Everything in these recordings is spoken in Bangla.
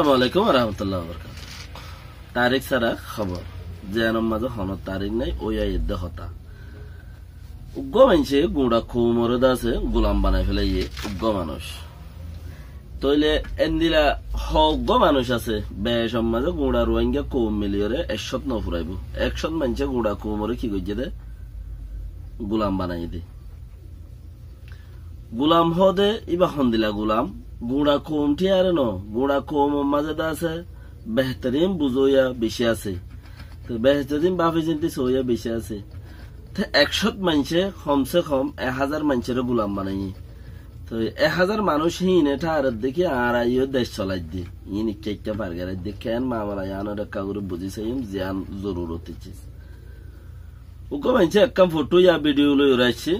আসসালামু আলাইকুম ওয়া রাহমাতুল্লাহি ওয়া বারাকাতুহু। তারিখ ছাড়া খবর জেনম মাঝে হন তারিখ নাই ওই আইদ্দে হতা উগ্র মানছে গুড়া খুমরদ আছে গোলাম বানাই ফেলে উগ্র মানুষ তইলে এন্দিলা হগ্গ মানুষ আছে বেশম মাঝে গুড়া রোহিঙ্গা কম মিলিয়রে 100 ন ফুরাইব 100 মানছে গুড়া খুমরে কি কইছে দে গোলাম বানাই দে গোলাম হদে ইবা হন্দিলা গোলাম গুড়া কমটি আর ন গুড়া কম মাঝে আছে বেহতরিন বুঝইয়া বেশি আছে তো বেহতরিন বাফি চিন্তি সইয়া বেশি আছে 100 মানছে কমসে কম 1000 মানছের গোলাম বানাই তো 1000 মানুষ হিনে ঠার দেখি আর আইও দেশ চলাই দি ইনি কেকটা বার্গার দেখেন মামলা আনার কাগরে বুঝিছাইম জান জরুরত আছে উকো মানছে একদম ফটো ইয়া ভিডিও লই রাখছে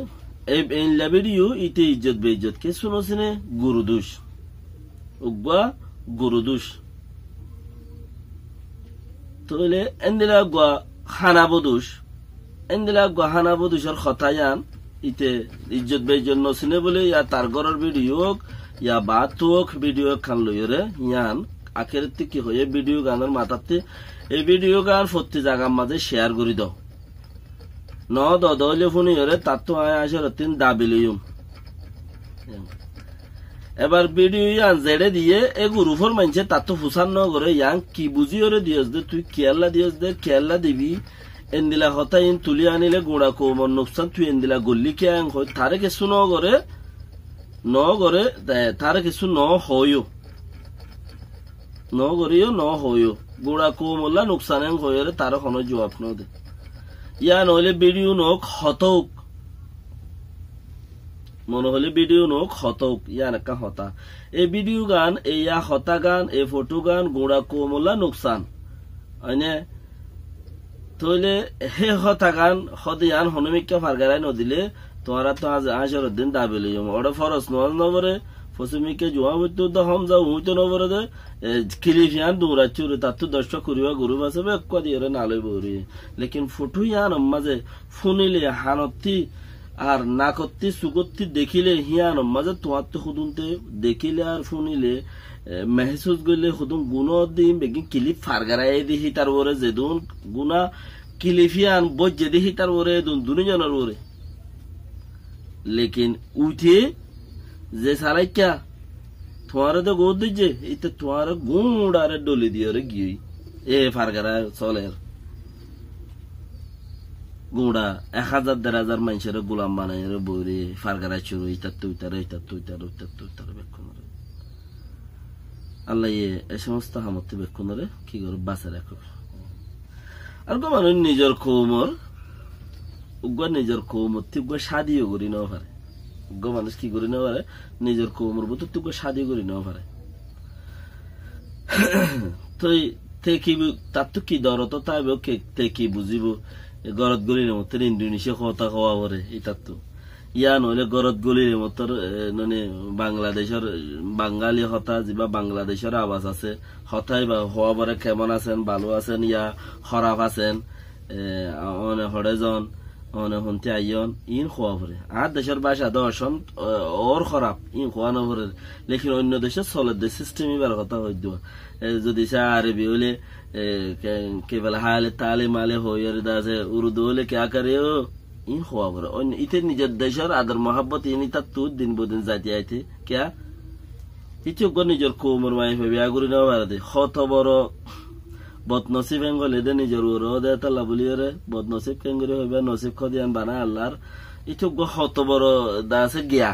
এই ইনলা ভিডিও ইতে ইজ্জত বেইজ্জত কে শুনোছিনে গুরুদোষ উগবা গুরুদোষ তোলে এন্দিলা গা খানাবদোষ এন্দিলা গা খানাবদোষের কথায়ান ইতে ইজ্জত বেইজ্জত নছিনে বলে ইয়া তার ঘরের ভিডিও ইয়া বাতুক ভিডিও খান লইরে ইয়ান আখের কি হয়ে ভিডিও গানের মাথাতে এই ভিডিও গান প্রতি জায়গার মাঝে শেয়ার করে দাও ন দলে ফোনি হরে তার তো আয় আসে তিন দাবি লইম এবার ভিডিও ইয়ান জেড়ে দিয়ে এ গ্রুপের মানছে তার তো ফুসান ন করে ইয়ান কি বুঝি ওরে দিয়স দে তুই কেয়াল্লা দিয়স দে কেয়াল্লা দিবি এন্দিলা হতা ইন তুলি আনিলে গুড়া কোমর নুকসান তুই এন্দিলা গল্লি কে আং হয় তারে কিছু ন করে তারে কিছু ন হইও ন করিও ন হইও গুড়া কোমল্লা নুকসান আং হইরে তার কোনো জবাব ন দে ইয়া নইলে ভিডিও নক হতক মনে হলে ভিডিও নক হতক ইয়ান একটা হতা এই ভিডিও গান ইয়া হতা গান এই ফটো গান গুড়া কোমল্লা নুকসান আইনে তইলে হে হতা গান হদিয়ান হনুমিকা ফারগারাই নদিলে তোরা তো আজ আজর দিন দাবি লইম ওড়ে ফরস নবরে ফসমিকে জোয়া হইতো তো হম যাও হইতো নবরে দে কিলিফিয়ান দৌড়া চুরে তার তো 10টা করিবা গুরু আছে বেক দিয়ে না লইব রে লেকিন ফটো ইয়ান মাঝে ফুনিলে হানতি আর নাকত্তি সুগত্তি দেখিলে হিয়ান মাঝে তোমার তো খুদুনতে দেখিলে আর ফুনিলে মেহসুস গইলে খুদুন গুণ দিম বেগি কিলিপ ফারগারাই দিহি তার ওরে যেদুন গুণা কিলিফিয়ান বজ্জে দিহি তার ওরে দুনিজনের ওরে লেকিন উঠে যে সারাইকা তোমার তো গোদ দিচ্ছে এটা তোমার গুড়ারে ডলি দিয়ে রে গিয়ে এ ফারগারা চলের গুড়া 1000-1500 মানুষের গোলাম বানাই রে বইরে ফারগারা চুরু ইতার তুইতার বেক্ষণ রে আল্লাহ এ সমস্ত হামতে বেক্ষণ রে কি করে বাঁচে রাখো আর গো মানুষ নিজের কৌমর উগ্র নিজের কৌমর তুগ্র শাদিও করি না পারে উগ্র মানুষ কি করি না পারে নিজের কৌমর বুতো তুগ্র শাদি করি না পারে তো তার তো কি দর তো তাই তে কি বুঝিব গরত গলির মতো ইন্দোনেশিয়া কথা হওয়া পরে এটার তো ইয়া নইলে গরত গলির মতো মানে বাংলাদেশের বাঙালি হতা যা বাংলাদেশের আবাস আছে হতাই বা হওয়া পরে কেমন আছেন ভালো আছেন ইয়া খারাপ আছেন অনে হরেজন অনে হন্তে আইয়ন ইন খোয়া পরে আর দেশের ভাষা দর্শন ওর খারাপ ইন খোয়া না পরে লেকিন অন্য দেশে চলে দে সিস্টেম এবার কথা হয়ে দেওয়া যদি সে আরবি হলে কেবল হালে তালে মালে হয়ে দাসে উর্দু হলে কে করে ও ইন খোয়া পরে অন্য ইতে নিজের দেশের আদর মহাব্বত ইনি তার তো দিন বদিন যাইতে আইতে কে ইতি নিজের কৌমর মাই বিয়া করি নেওয়া ভারতে কত বড় বদনসিব এঙ্গলে দে নিজের ওর দে তাল্লা বলিয়ে বদনসিব কেঙ্গরি হইবে নসিব খদিয়ান বানা আল্লাহর ইতো কত বড় দাসে গিয়া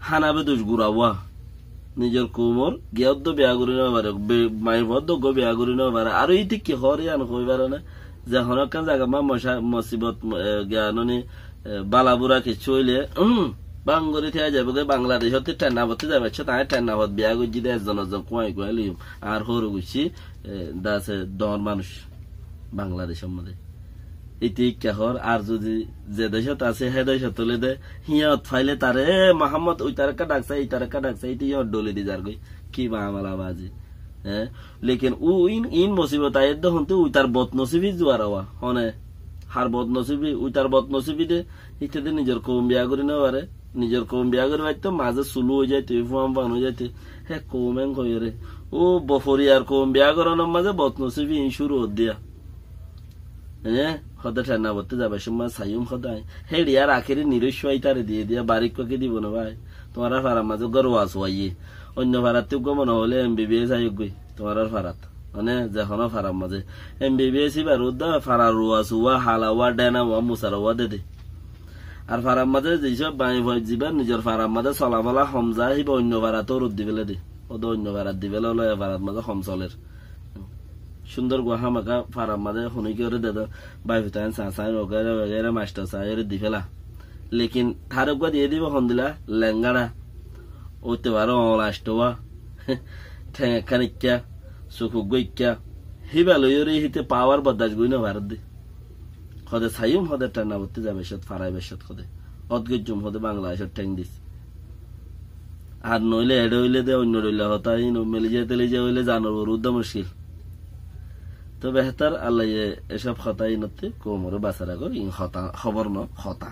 হানাবে দুষ গুড়াওয়া নিজের কৌমর গিয়ার তো বিয়া করি নেওয়া পারে মায়ের মত বিয়া করি নেওয়া পারে আর ইতি কি হরিয়ান হই পারে না যে হনকান জায়গা মা মসিবত জ্ঞানী বালাবুরা কিছু হইলে বাঙ্গরি থেকে যাবে বাংলাদেশ হতে টেন্নাবতে যাবে তাই টেন্নাবত বিয়া করছি একজন কুয়াই কুয়াই লিম আর হরু গুছি দাসে দর মানুষ বাংলাদেশের মধ্যে এটি কেহর আর যদি যে দেশত আছে হে দেশ তুলে দে হিয়ত ফাইলে তারে মোহাম্মদ ওই তারকা ডাকছে এই তারকা ডাকছে এটি হিয়ত ডলে দি যার গই কি মামলা বাজি হ্যাঁ লেকিন ও ইন মুসিবত আয়ের দহনতে ওই তার বদনসিবি জোয়ার হওয়া হনে হার বদনসিবি ওই তার বদনসিবি দে ইত্যাদি নিজের কম বিয়া করি না পারে নিজের কৌম বিয়া করে পাইতো মাঝে চুলু হয়ে যাইতো ফুয়াম পান হয়ে যাইতো হে কৌমেন কইরে ও বফরিয়ার কৌম বিয়া করানোর মাঝে বদনসিবি শুরু দিয়া হ্যাঁ সদায় ঠান্ডা করতে যাবে সময় সাইম সদায় হে রিয়ার আখেরি নিরস্বাই তারে দিয়ে দিয়া বারিক ককে দিব না ভাই তোমার ফারার মাঝে গর্ব আসুয়াইয়ে অন্য ফারাত মনে হলে MBBS আয়োগ গই তোমার ফারাত মানে যখন ফারার মাঝে MBBS এবার ফারার রুয়া সুয়া হালাওয়া ডেনা মুসারওয়া দে আর ফারার মাঝে যেসব বাই ভয় যাবা নিজের ফারার মাঝে চলাফলা সমজা আহিব অন্য ফারাতো রোদ দিবেলে দে ওদের অন্য ফারাত দিবেলে হলো ফারার মাঝে সম চলের সুন্দর গুহা মাকা ফারার মাঝে শুনি করে দে বাই ভিতাইন চাই ওগেরে মাস্টার চাই দি ফেলা লেকিন থারক দিয়ে দিব সন্দিলা লেঙ্গারা ওতে পারো অলাষ্টবা ঠেঙ খানিকা চকু গৈক্যা হিবা লইরে হিতে পাওয়ার বদাস গই না ভারত দে সদে চাইম সদে টানা করতে যাবে সত ফারাই বেশত সদে অদ্গজ্জম সদে বাংলাদেশের ঠেং দিস আর নইলে এড হইলে দে অন্য রইলে হতাই মেলে যে তেলে যে হইলে জানোর উদ্দ মুশকিল তো বেহতার আল্লাহ এসব হতাই নতে কোমরে বাঁচার আগর ইন হতা খবর ন হতা